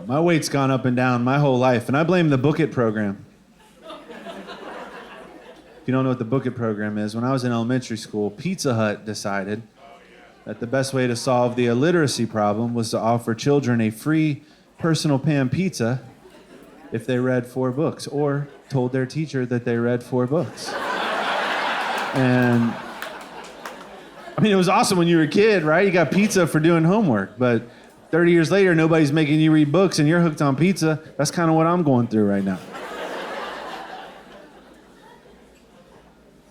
My weight's gone up and down my whole life, and I blame the Book It program. If you don't know what the Book It program is, when I was in elementary school, Pizza Hut decided that the best way to solve the illiteracy problem was to offer children a free personal pan pizza if they read 4 books, or told their teacher that they read 4 books. And I mean, it was awesome when you were a kid, right? You got pizza for doing homework, but 30 years later, nobody's making you read books and you're hooked on pizza. That's kind of what I'm going through right now.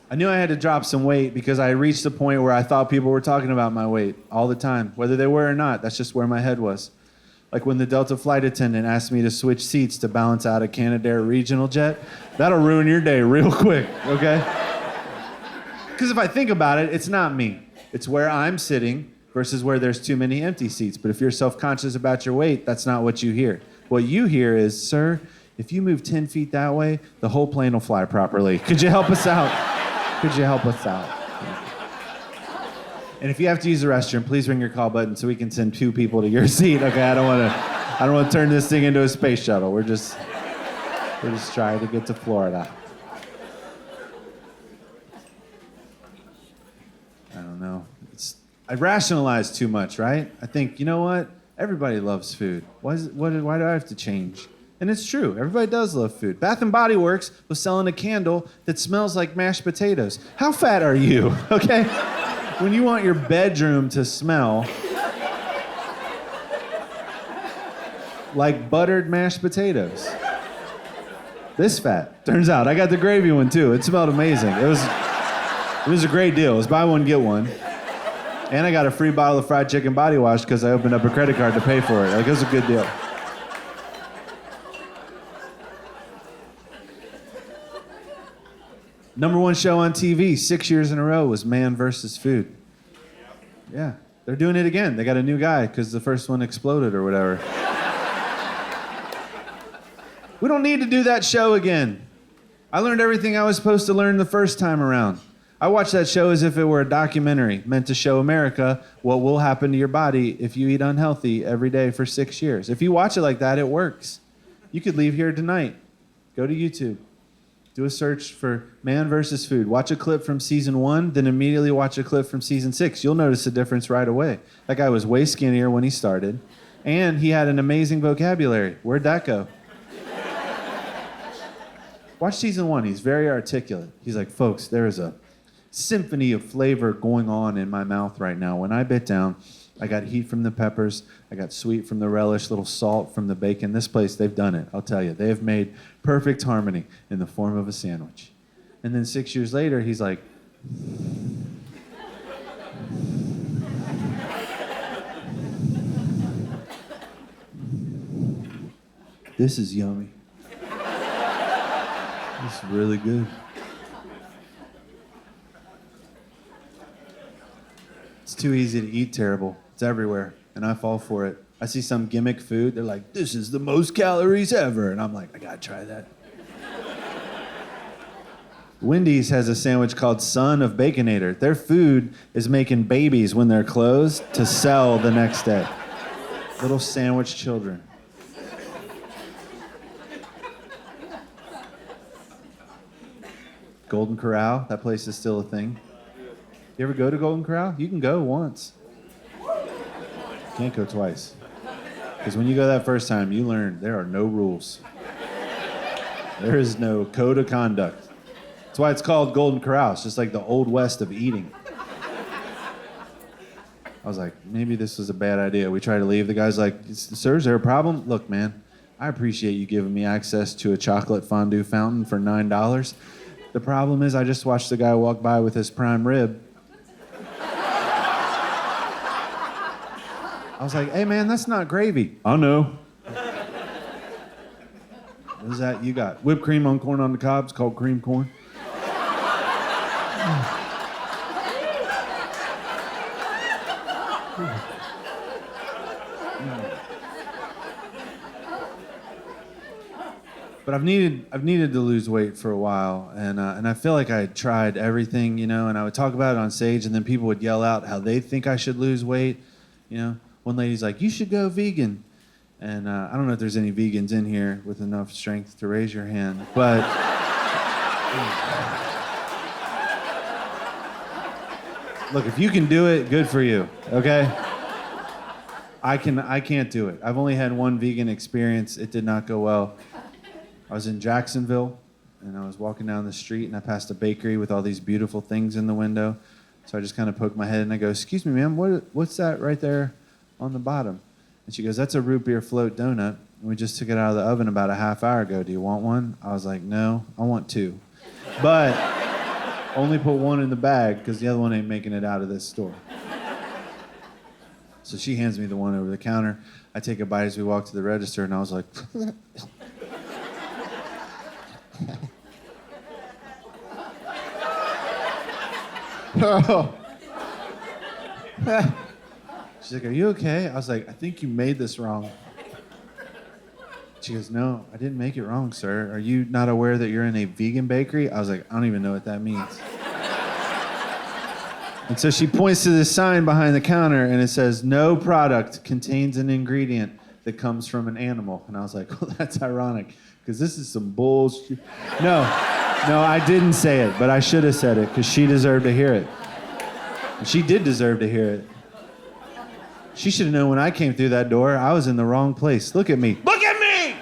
I knew I had to drop some weight because I reached the point where I thought people were talking about my weight all the time, whether they were or not. That's just where my head was. Like when the Delta flight attendant asked me to switch seats to balance out a Canadair regional jet, that'll ruin your day real quick, okay? Because if I think about it, it's not me. It's where I'm sitting versus where there's too many empty seats. But if you're self-conscious about your weight, that's not what you hear. What you hear is, sir, if you move 10 feet that way, the whole plane will fly properly. Could you help us out? Could you help us out? And if you have to use the restroom, please ring your call button so we can send 2 people to your seat. Okay, I don't want to turn this thing into a space shuttle. We're just trying to get to Florida. I don't know. I rationalize too much, right? I think, you know what? Everybody loves food. Why do I have to change? And it's true. Everybody does love food. Bath and Body Works was selling a candle that smells like mashed potatoes. How fat are you? Okay? When you want your bedroom to smell like buttered mashed potatoes. This fat. Turns out I got the gravy one too. It smelled amazing. It was a great deal. It was buy one, get one. And I got a free bottle of fried chicken body wash because I opened up a credit card to pay for it. Like, it was a good deal. Number 1 show on TV 6 years in a row was Man vs. Food. Yeah, they're doing it again. They got a new guy because the first one exploded or whatever. We don't need to do that show again. I learned everything I was supposed to learn the first time around. I watched that show as if it were a documentary meant to show America what will happen to your body if you eat unhealthy every day for 6 years. If you watch it like that, it works. You could leave here tonight. Go to YouTube. Do a search for Man vs. Food. Watch a clip from season 1, then immediately watch a clip from season 6. You'll notice a difference right away. That guy was way skinnier when he started, and he had an amazing vocabulary. Where'd that go? Watch season 1. He's very articulate. He's like, folks, there is a symphony of flavor going on in my mouth right now. When I bit down, I got heat from the peppers, I got sweet from the relish, little salt from the bacon. This place, they've done it, I'll tell you. They have made perfect harmony in the form of a sandwich. And then 6 years later, he's like, this is yummy. This is really good. It's too easy to eat terrible. It's everywhere, and I fall for it. I see some gimmick food, they're like, this is the most calories ever. And I'm like, I gotta try that. Wendy's has a sandwich called Son of Baconator. Their food is making babies when they're closed to sell the next day. Little sandwich children. Golden Corral, that place is still a thing. You ever go to Golden Corral? You can go once. Can't go twice. Because when you go that first time, you learn there are no rules. There is no code of conduct. That's why it's called Golden Corral. It's just like the Old West of eating. I was like, maybe this was a bad idea. We try to leave. The guy's like, sir, is there a problem? Look, man, I appreciate you giving me access to a chocolate fondue fountain for $9. The problem is I just watched the guy walk by with his prime rib. I was like, hey, man, that's not gravy. I know. What is that you got? Whipped cream on corn on the cob. It's called cream corn. But I've needed to lose weight for a while, and I feel like I tried everything, you know, and I would talk about it on stage, and then people would yell out how they think I should lose weight, you know. One lady's like, you should go vegan. And I don't know if there's any vegans in here with enough strength to raise your hand, but look, if you can do it, good for you, okay? I can't do it. I've only had one vegan experience. It did not go well. I was in Jacksonville, and I was walking down the street, and I passed a bakery with all these beautiful things in the window. So I just kind of poked my head, and I go, "Excuse me, ma'am, what's that right there on the bottom?" And she goes, "That's a root beer float donut. We just took it out of the oven about a half hour ago. Do you want one?" I was like, "No, I want two." But only put one in the bag because the other one ain't making it out of this store. So she hands me the one over the counter. I take a bite as we walk to the register, and I was like, oh. She's like, "Are you okay?" I was like, "I think you made this wrong." She goes, "No, I didn't make it wrong, sir. Are you not aware that you're in a vegan bakery?" I was like, "I don't even know what that means." And so she points to this sign behind the counter, and it says, "No product contains an ingredient that comes from an animal." And I was like, "Well, that's ironic, because this is some bullshit." No, I didn't say it, but I should have said it, because she deserved to hear it. And she did deserve to hear it. She should have known when I came through that door, I was in the wrong place. Look at me. Look at me!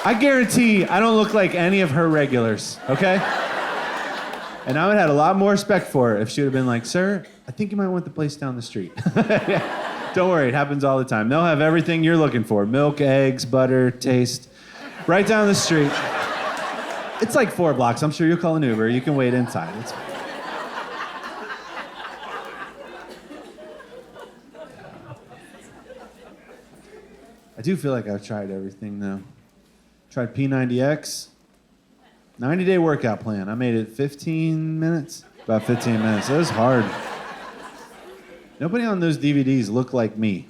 I guarantee I don't look like any of her regulars, okay? And I would have had a lot more respect for her if she would have been like, "Sir, I think you might want the place down the street." Yeah. Don't worry, it happens all the time. They'll have everything you're looking for. Milk, eggs, butter, taste. Right down the street. It's like 4 blocks. I'm sure you'll call an Uber. You can wait inside. It's fine. I do feel like I've tried everything, though. Tried P90X. 90-day workout plan. I made it 15 minutes. About 15 minutes. It was hard. Nobody on those DVDs looked like me.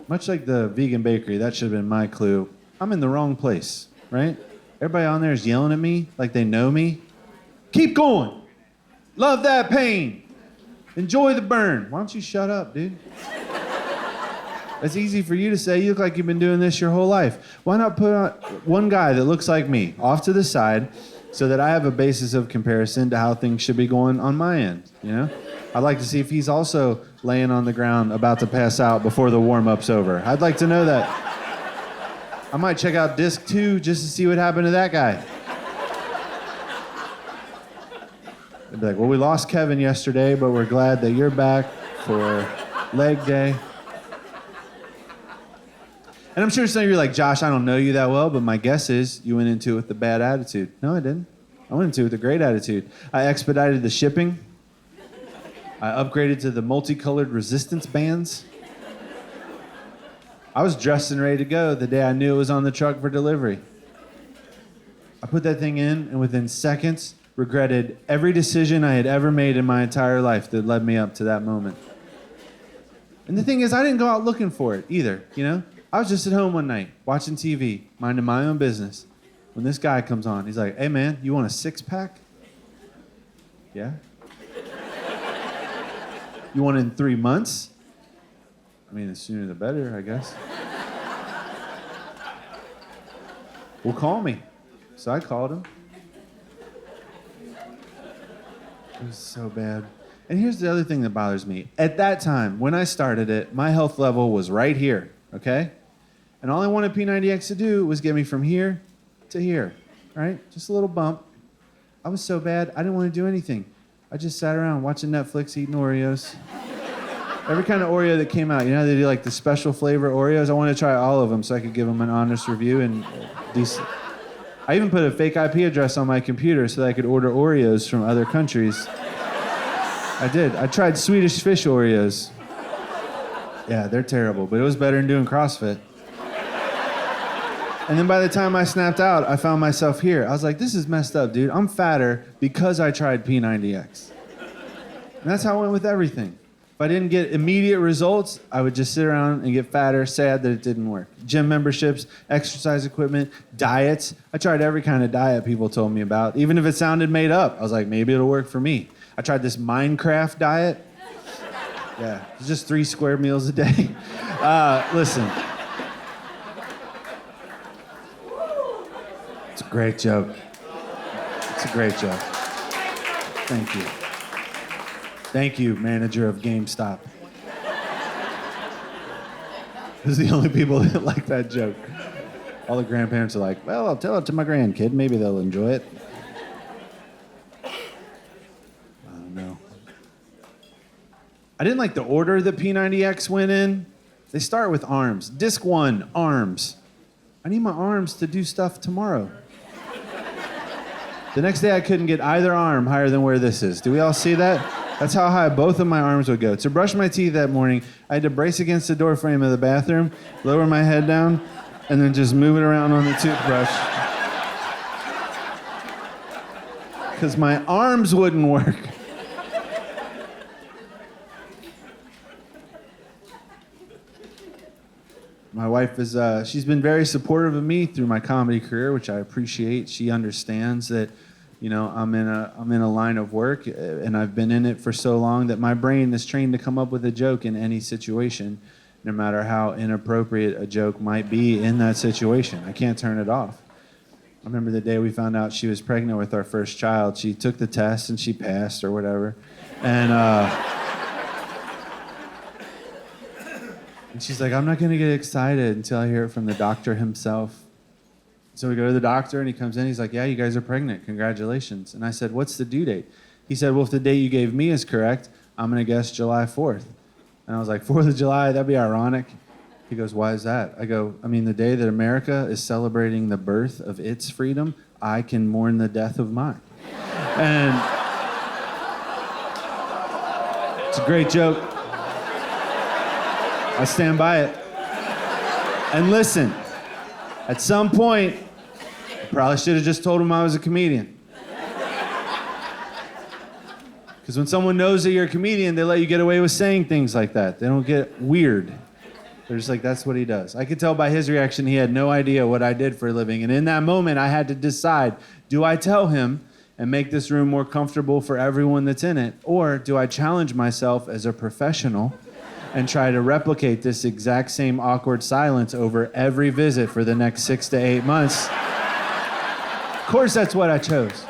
Much like the vegan bakery, that should have been my clue. I'm in the wrong place, right? Everybody on there is yelling at me like they know me. Keep going. Love that pain. Enjoy the burn. Why don't you shut up, dude? It's easy for you to say. You look like you've been doing this your whole life. Why not put on one guy that looks like me off to the side so that I have a basis of comparison to how things should be going on my end, you know? I'd like to see if he's also laying on the ground about to pass out before the warm-up's over. I'd like to know that. I might check out disc 2 just to see what happened to that guy. They'd be like, "Well, we lost Kevin yesterday, but we're glad that you're back for leg day." And I'm sure some of you are like, "Josh, I don't know you that well, but my guess is you went into it with a bad attitude." No, I didn't. I went into it with a great attitude. I expedited the shipping. I upgraded to the multicolored resistance bands. I was dressed and ready to go the day I knew it was on the truck for delivery. I put that thing in, and within seconds, regretted every decision I had ever made in my entire life that led me up to that moment. And the thing is, I didn't go out looking for it either, you know? I was just at home one night, watching TV, minding my own business, when this guy comes on. He's like, "Hey, man, you want a 6-pack? Yeah? You want it in 3 months? I mean, the sooner the better, I guess." "Well, call me." So I called him. It was so bad. And here's the other thing that bothers me. At that time, when I started it, my health level was right here, okay? And all I wanted P90X to do was get me from here to here, right? Just a little bump. I was so bad, I didn't want to do anything. I just sat around watching Netflix, eating Oreos. Every kind of Oreo that came out. You know how they do like the special flavor Oreos? I wanted to try all of them so I could give them an honest review and decent. I even put a fake IP address on my computer so that I could order Oreos from other countries. I did. I tried Swedish fish Oreos. Yeah, they're terrible, but it was better than doing CrossFit. And then by the time I snapped out, I found myself here. I was like, this is messed up, dude. I'm fatter because I tried P90X. And that's how I went with everything. If I didn't get immediate results, I would just sit around and get fatter, sad that it didn't work. Gym memberships, exercise equipment, diets. I tried every kind of diet people told me about, even if it sounded made up. I was like, maybe it'll work for me. I tried this Minecraft diet. Yeah, it's just 3 square meals a day. Listen. It's a great joke. It's a great joke. Thank you. Thank you, manager of GameStop. This is the only people that like that joke. All the grandparents are like, well, I'll tell it to my grandkid. Maybe they'll enjoy it. I don't know. I didn't like the order that P90X went in. They start with arms. Disc 1, arms. I need my arms to do stuff tomorrow. The next day I couldn't get either arm higher than where this is. Do we all see that? That's how high both of my arms would go. To brush my teeth that morning, I had to brace against the door frame of the bathroom, lower my head down, and then just move it around on the toothbrush. Because my arms wouldn't work. My wife is, she's been very supportive of me through my comedy career, which I appreciate. She understands that, you know, I'm in a line of work, and I've been in it for so long that my brain is trained to come up with a joke in any situation, no matter how inappropriate a joke might be in that situation. I can't turn it off. I remember the day we found out she was pregnant with our first child. She took the test and she passed or whatever, and she's like, I'm not gonna get excited until I hear it from the doctor himself. So we go to the doctor and he comes in, he's like, yeah, you guys are pregnant, congratulations. And I said, what's the due date? He said, well, if the date you gave me is correct, I'm gonna guess July 4th. And I was like, 4th of July, that'd be ironic. He goes, why is that? I go, I mean, the day that America is celebrating the birth of its freedom, I can mourn the death of mine. And it's a great joke. I stand by it. And listen, at some point, I probably should have just told him I was a comedian. Because when someone knows that you're a comedian, they let you get away with saying things like that. They don't get weird. They're just like, that's what he does. I could tell by his reaction he had no idea what I did for a living. And in that moment, I had to decide, do I tell him and make this room more comfortable for everyone that's in it? Or do I challenge myself as a professional and try to replicate this exact same awkward silence over every visit for the next 6 to 8 months? Of course, that's what I chose.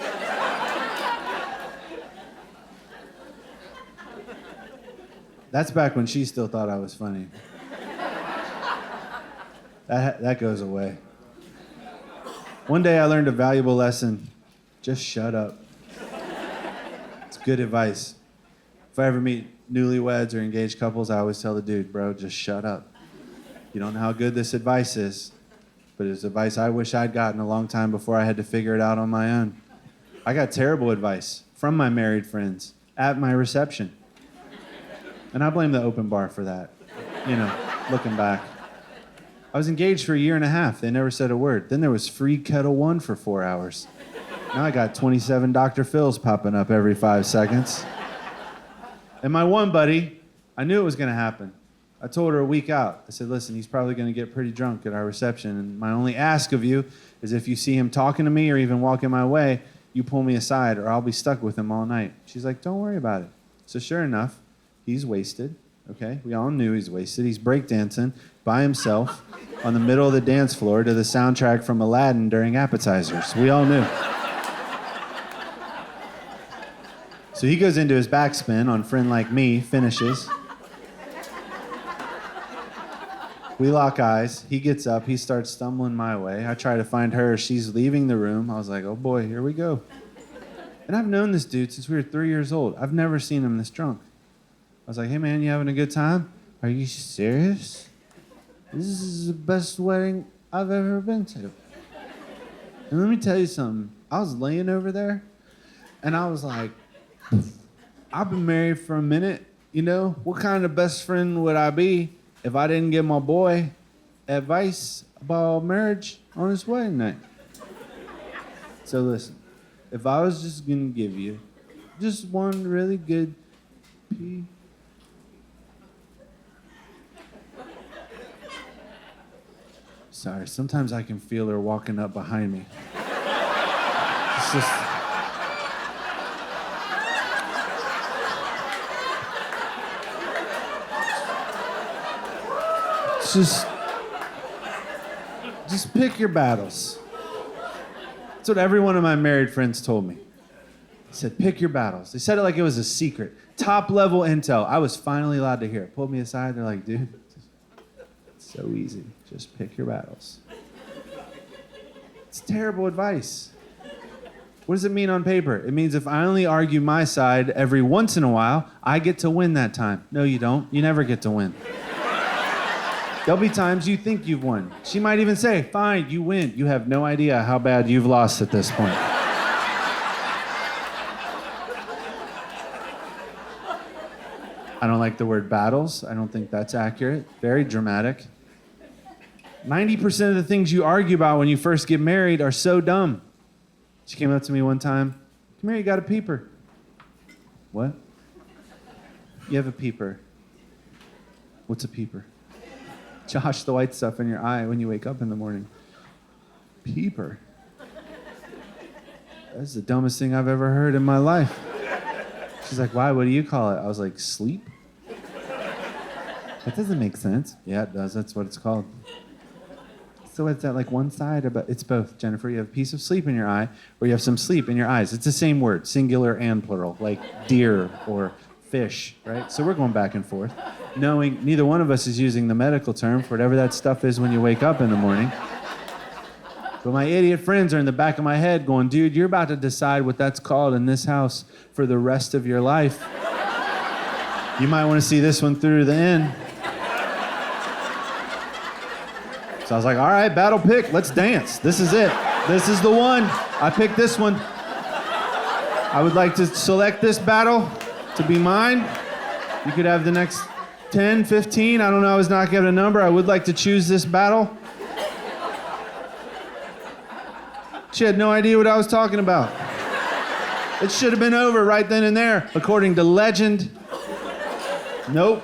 That's back when she still thought I was funny. That goes away. One day I learned a valuable lesson. Just shut up. It's good advice. If I ever meet newlyweds or engaged couples, I always tell the dude, bro, just shut up. You don't know how good this advice is, but it's advice I wish I'd gotten a long time before I had to figure it out on my own. I got terrible advice from my married friends at my reception. And I blame the open bar for that, you know, looking back. I was engaged for 1.5 years. They never said a word. Then there was free Kettle One for 4 hours. Now I got 27 Dr. Phils popping up every 5 seconds. And my one buddy, I knew it was going to happen. I told her a week out. I said, listen, he's probably going to get pretty drunk at our reception. And my only ask of you is if you see him talking to me or even walking my way, you pull me aside or I'll be stuck with him all night. She's like, don't worry about it. So sure enough, he's wasted. Okay, we all knew he's wasted. He's breakdancing by himself on the middle of the dance floor to the soundtrack from Aladdin during appetizers. We all knew. So he goes into his backspin on Friend Like Me, finishes. We lock eyes. He gets up. He starts stumbling my way. I try to find her. She's leaving the room. I was like, oh boy, here we go. And I've known this dude since we were 3 years old. I've never seen him this drunk. I was like, hey man, you having a good time? Are you serious? This is the best wedding I've ever been to. And let me tell you something. I was laying over there, and I was like, I've been married for a minute, you know? What kind of best friend would I be if I didn't give my boy advice about marriage on his wedding night? So listen, if I was just gonna give you just one really good pee. Sorry, sometimes I can feel her walking up behind me. It's just... Just pick your battles. That's what every one of my married friends told me. They said, pick your battles. They said it like it was a secret. Top level intel. I was finally allowed to hear it. Pulled me aside. They're like, dude, it's so easy. Just pick your battles. It's terrible advice. What does it mean on paper? It means if I only argue my side every once in a while, I get to win that time. No, you don't. You never get to win. There'll be times you think you've won. She might even say, fine, you win. You have no idea how bad you've lost at this point. I don't like the word battles. I don't think that's accurate. Very dramatic. 90% of the things you argue about when you first get married are so dumb. She came up to me one time. Come here, you got a peeper. What? You have a peeper. What's a peeper? Josh, the white stuff in your eye when you wake up in the morning. Peeper. That's the dumbest thing I've ever heard in my life. She's like, why? What do you call it? I was like, sleep? That doesn't make sense. Yeah, it does. That's what it's called. So it's at like one side, but it's both, Jennifer. You have a piece of sleep in your eye, or you have some sleep in your eyes. It's the same word, singular and plural, like deer or fish, right? So we're going back and forth, knowing neither one of us is using the medical term for whatever that stuff is when you wake up in the morning. But my idiot friends are in the back of my head going, dude, you're about to decide what that's called in this house for the rest of your life. You might want to see this one through to the end. So I was like, all right, battle pick, let's dance. This is it. This is the one. I picked this one. I would like to select this battle to be mine. You could have the next 10, 15. I don't know. I was not given a number. I would like to choose this battle. She had no idea what I was talking about. It should have been over right then and there, according to legend. Nope.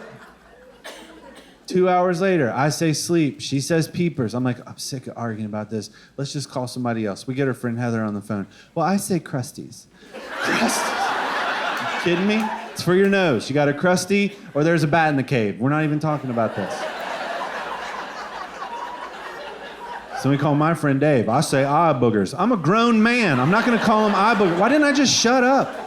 2 hours later, I say sleep. She says peepers. I'm like, I'm sick of arguing about this. Let's just call somebody else. We get her friend Heather on the phone. Well, I say crusties. Crusties. You kidding me? It's for your nose. You got a crusty or there's a bat in the cave. We're not even talking about this. So we call my friend Dave. I say eye boogers. I'm a grown man. I'm not going to call him eye boogers. Why didn't I just shut up?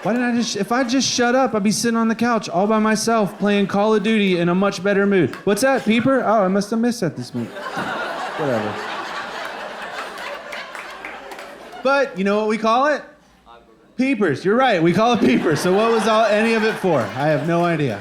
If I just shut up, I'd be sitting on the couch all by myself playing Call of Duty in a much better mood. What's that, peeper? Oh, I must have missed that this week. Whatever. But you know what we call it? Peepers. You're right. We call it peepers. So what was any of it for? I have no idea.